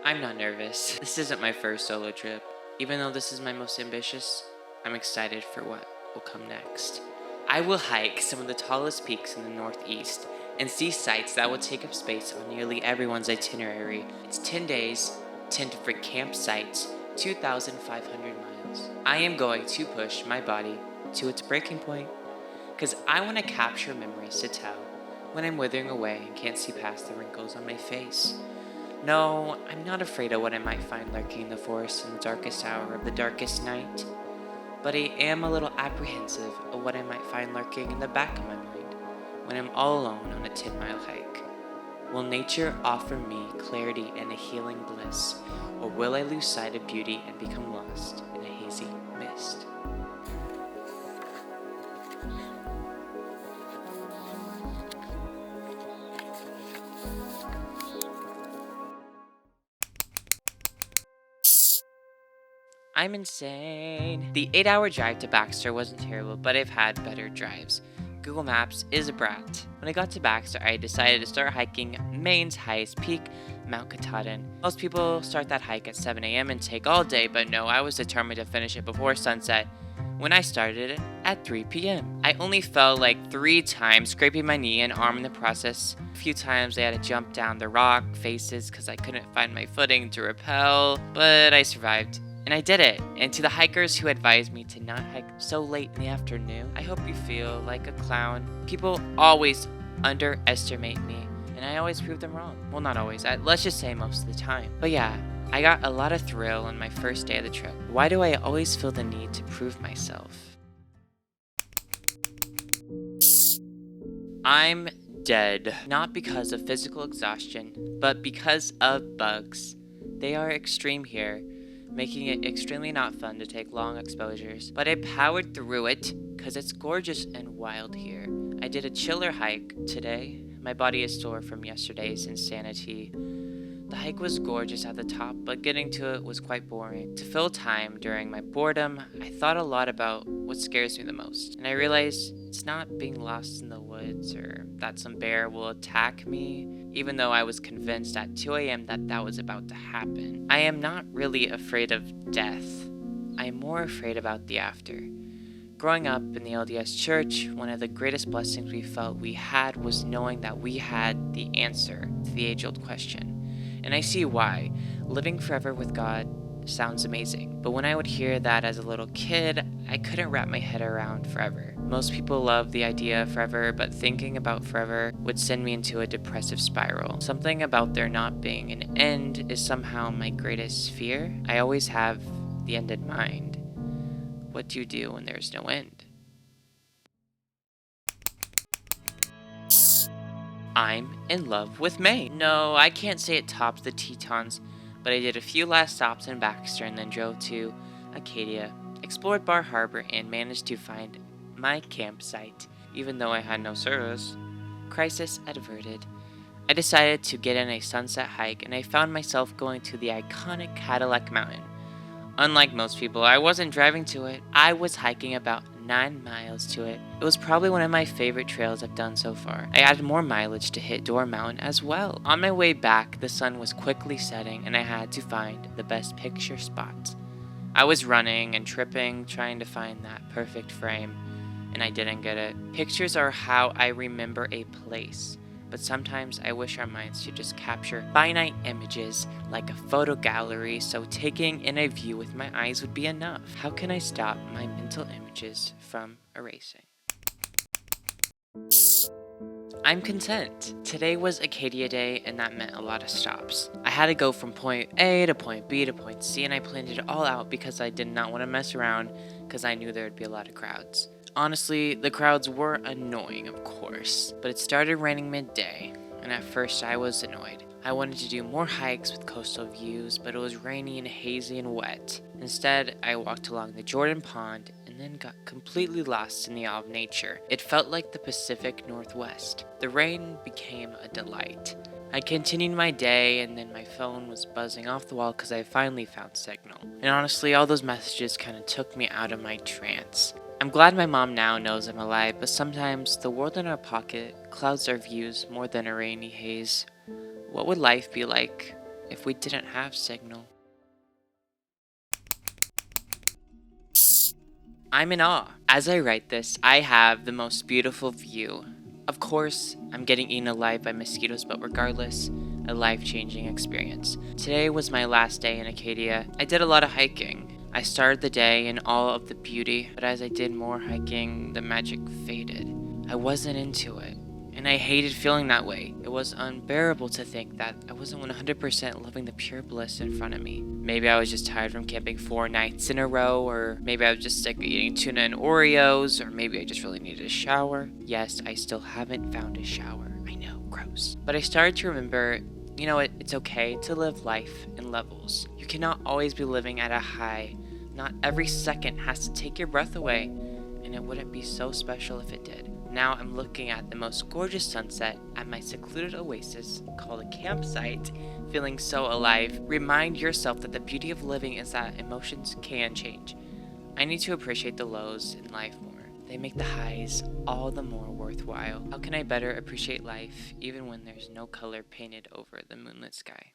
I'm not nervous. This isn't my first solo trip. Even though this is my most ambitious, I'm excited for what will come next. I will hike some of the tallest peaks in the Northeast and see sights that will take up space on nearly everyone's itinerary. It's 10 days, 10 different campsites, 2,500 miles. I am going to push my body to its breaking point because I want to capture memories to tell when I'm withering away and can't see past the wrinkles on my face. No, I'm not afraid of what I might find lurking in the forest in the darkest hour of the darkest night, but I am a little apprehensive of what I might find lurking in the back of my mind when I'm all alone on a 10-mile hike. Will nature offer me clarity and a healing bliss, or will I lose sight of beauty and become lost in a hazy mist? I'm insane. The 8-hour drive to Baxter wasn't terrible, but I've had better drives. Google Maps is a brat. When I got to Baxter, I decided to start hiking Maine's highest peak, Mount Katahdin. Most people start that hike at 7 a.m. and take all day, but no, I was determined to finish it before sunset. When I started it at 3 p.m. I only fell like 3 times, scraping my knee and arm in the process. A few times I had to jump down the rock faces because I couldn't find my footing to rappel, but I survived. And I did it. And to the hikers who advised me to not hike so late in the afternoon, I hope you feel like a clown. People always underestimate me, and I always prove them wrong. Well, not always. Let's just say most of the time. But yeah, I got a lot of thrill on my first day of the trip. Why do I always feel the need to prove myself? I'm dead. Not because of physical exhaustion, but because of bugs. They are extreme here, making it extremely not fun to take long exposures. But I powered through it because it's gorgeous and wild here. I did a chiller hike today. My body is sore from yesterday's insanity. The hike was gorgeous at the top, but getting to it was quite boring. To fill time during my boredom, I thought a lot about what scares me the most. And I realized it's not being lost in the woods or that some bear will attack me, even though I was convinced at 2 a.m. that was about to happen. I am not really afraid of death. I am more afraid about the after. Growing up in the LDS church, one of the greatest blessings we felt we had was knowing that we had the answer to the age-old question. And I see why. Living forever with God sounds amazing. But when I would hear that as a little kid, I couldn't wrap my head around forever. Most people love the idea of forever, but thinking about forever would send me into a depressive spiral. Something about there not being an end is somehow my greatest fear. I always have the end in mind. What do you do when there's no end? I'm in love with Maine. No, I can't say it tops the Tetons, but I did a few last stops in Baxter and then drove to Acadia, explored Bar Harbor, and managed to find my campsite, even though I had no service. Crisis averted. I decided to get in a sunset hike, and I found myself going to the iconic Cadillac Mountain. Unlike most people, I wasn't driving to it. I was hiking about 9 miles to it. It was probably one of my favorite trails I've done so far. I added more mileage to hit Door Mountain as well. On my way back, the sun was quickly setting, and I had to find the best picture spot. I was running and tripping, trying to find that perfect frame, and I didn't get it. Pictures are how I remember a place, but sometimes I wish our minds should just capture finite images like a photo gallery, so taking in a view with my eyes would be enough. How can I stop my mental images from erasing? I'm content. Today was Acadia Day, and that meant a lot of stops. I had to go from point A to point B to point C, and I planned it all out because I did not want to mess around because I knew there would be a lot of crowds. Honestly, the crowds were annoying, of course, but it started raining midday, and at first I was annoyed. I wanted to do more hikes with coastal views, but it was rainy and hazy and wet. Instead, I walked along the Jordan Pond and then got completely lost in the awe of nature. It felt like the Pacific Northwest. The rain became a delight. I continued my day, and then my phone was buzzing off the wall because I finally found signal. And honestly, all those messages kind of took me out of my trance. I'm glad my mom now knows I'm alive, but sometimes the world in our pocket clouds our views more than a rainy haze. What would life be like if we didn't have signal? I'm in awe. As I write this, I have the most beautiful view. Of course, I'm getting eaten alive by mosquitoes, but regardless, a life-changing experience. Today was my last day in Acadia. I did a lot of hiking. I started the day in all of the beauty, but as I did more hiking, the magic faded. I wasn't into it, and I hated feeling that way. It was unbearable to think that I wasn't 100% loving the pure bliss in front of me. Maybe I was just tired from camping 4 nights in a row, or maybe I was just sick of eating tuna and Oreos, or maybe I just really needed a shower. Yes, I still haven't found a shower. I know, gross. But I started to remember, it's okay to live life in levels. You cannot always be living at a high. Not every second has to take your breath away, and it wouldn't be so special if it did. Now I'm looking at the most gorgeous sunset at my secluded oasis called a campsite, feeling so alive. Remind yourself that the beauty of living is that emotions can change. I need to appreciate the lows in life more. They make the highs all the more worthwhile. How can I better appreciate life even when there's no color painted over the moonlit sky?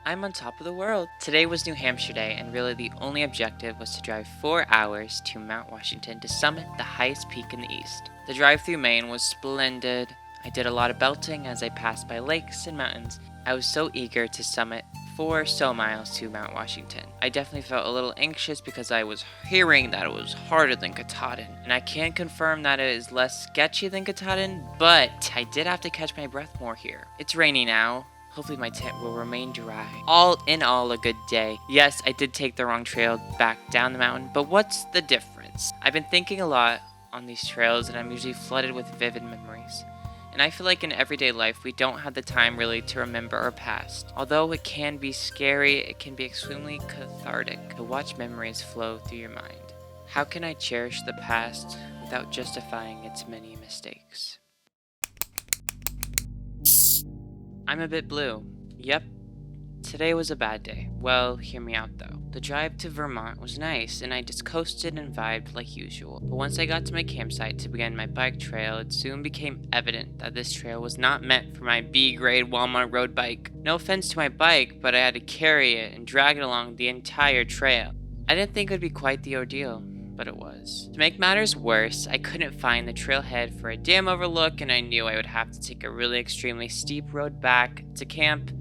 I'm on top of the world. Today was New Hampshire Day, and really the only objective was to drive 4 hours to Mount Washington to summit the highest peak in the east. The drive through Maine was splendid. I did a lot of belting as I passed by lakes and mountains. I was so eager to summit 4 miles to Mount Washington. I definitely felt a little anxious because I was hearing that it was harder than Katahdin, and I can confirm that it is less sketchy than Katahdin, but I did have to catch my breath more here. It's rainy now. Hopefully my tent will remain dry. All in all, a good day. Yes, I did take the wrong trail back down the mountain, but what's the difference? I've been thinking a lot on these trails, and I'm usually flooded with vivid memories. And I feel like in everyday life, we don't have the time really to remember our past. Although it can be scary, it can be extremely cathartic to watch memories flow through your mind. How can I cherish the past without justifying its many mistakes? I'm a bit blue. Yep, today was a bad day. Well, hear me out though. The drive to Vermont was nice, and I just coasted and vibed like usual. But once I got to my campsite to begin my bike trail, it soon became evident that this trail was not meant for my B-grade Walmart road bike. No offense to my bike, but I had to carry it and drag it along the entire trail. I didn't think it would be quite the ordeal, but it was. To make matters worse, I couldn't find the trailhead for a dam overlook, and I knew I would have to take a really extremely steep road back to camp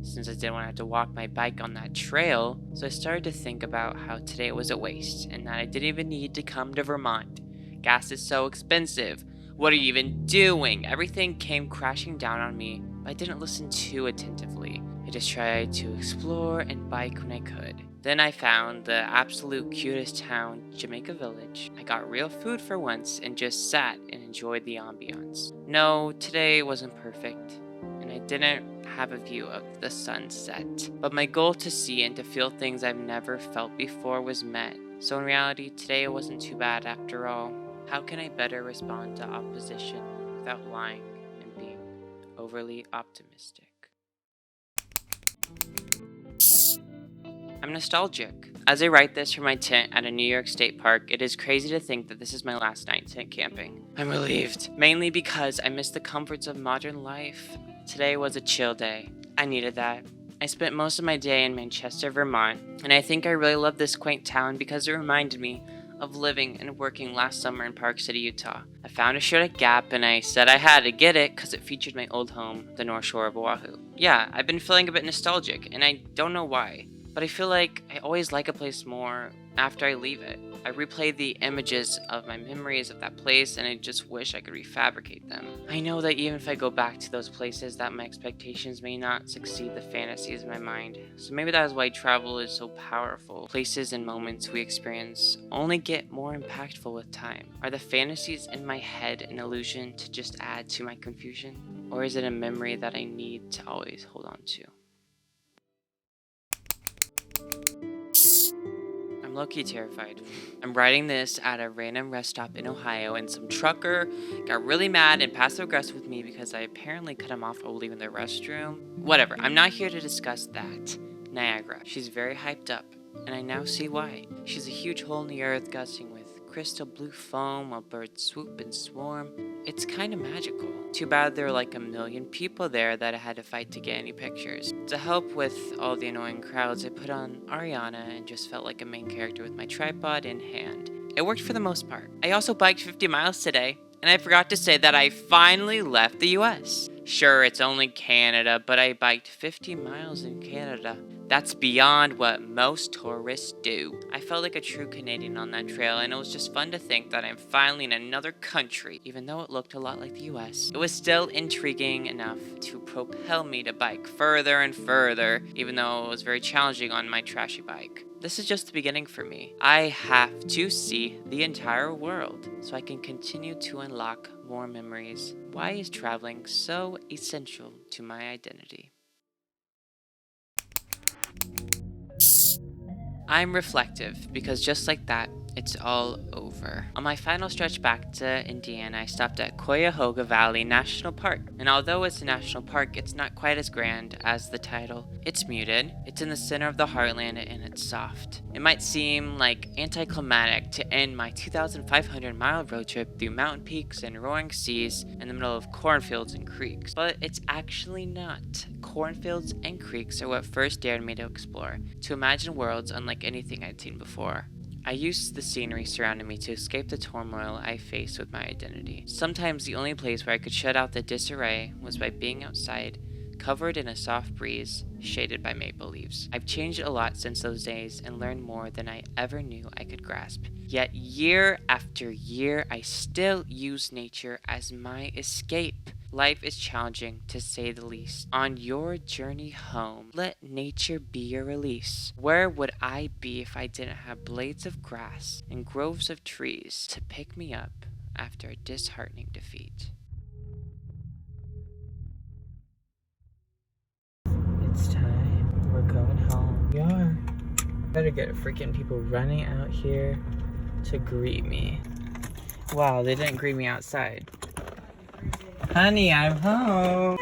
since I didn't want to have to walk my bike on that trail. So I started to think about how today was a waste and that I didn't even need to come to Vermont. Gas is so expensive. What are you even doing? Everything came crashing down on me, but I didn't listen too attentively. I just tried to explore and bike when I could. Then I found the absolute cutest town, Jamaica Village. I got real food for once and just sat and enjoyed the ambiance. No, today wasn't perfect, and I didn't have a view of the sunset. But my goal to see and to feel things I've never felt before was met. So in reality, today wasn't too bad after all. How can I better respond to opposition without lying and being overly optimistic? I'm nostalgic. As I write this from my tent at a New York State park, it is crazy to think that this is my last night tent camping. I'm relieved, mainly because I miss the comforts of modern life. Today was a chill day. I needed that. I spent most of my day in Manchester, Vermont, and I think I really love this quaint town because it reminded me of living and working last summer in Park City, Utah. I found a shirt at Gap and I said I had to get it because it featured my old home, the North Shore of Oahu. Yeah, I've been feeling a bit nostalgic, and I don't know why. But I feel like I always like a place more after I leave it. I replay the images of my memories of that place, and I just wish I could refabricate them. I know that even if I go back to those places, that my expectations may not succeed the fantasies in my mind. So maybe that is why travel is so powerful. Places and moments we experience only get more impactful with time. Are the fantasies in my head an illusion to just add to my confusion? Or is it a memory that I need to always hold on to? I'm low-key terrified. I'm writing this at a random rest stop in Ohio, and some trucker got really mad and passive-aggressive with me because I apparently cut him off while leaving the restroom. Whatever, I'm not here to discuss that. Niagara. She's very hyped up, and I now see why. She's a huge hole in the earth gushing with crystal blue foam while birds swoop and swarm. it's kind of magical. Too bad there were like a million people there that I had to fight to get any pictures. To help with all the annoying crowds, I put on Ariana and just felt like a main character with my tripod in hand. It worked for the most part. I also biked 50 miles today, and I forgot to say that I finally left the US. Sure, it's only Canada, but I biked 50 miles in Canada. That's beyond what most tourists do. I felt like a true Canadian on that trail, and it was just fun to think that I'm finally in another country, even though it looked a lot like the US. It was still intriguing enough to propel me to bike further and further, even though it was very challenging on my trashy bike. This is just the beginning for me. I have to see the entire world so I can continue to unlock more memories. Why is traveling so essential to my identity? I'm reflective because just like that, it's all over. On my final stretch back to Indiana, I stopped at Cuyahoga Valley National Park. And although it's a national park, it's not quite as grand as the title. It's muted, it's in the center of the heartland, and it's soft. It might seem like anticlimactic to end my 2,500 mile road trip through mountain peaks and roaring seas in the middle of cornfields and creeks. But it's actually not. Cornfields and creeks are what first dared me to explore, to imagine worlds unlike anything I'd seen before. I used the scenery surrounding me to escape the turmoil I faced with my identity. Sometimes the only place where I could shut out the disarray was by being outside, covered in a soft breeze, shaded by maple leaves. I've changed a lot since those days and learned more than I ever knew I could grasp. Yet year after year, I still use nature as my escape. Life is challenging, to say the least. On your journey home, let nature be your release. Where would I be if I didn't have blades of grass and groves of trees to pick me up after a disheartening defeat? It's time. We're going home. We are. Better get freaking people running out here to greet me. Wow, they didn't greet me outside. Honey, I'm home.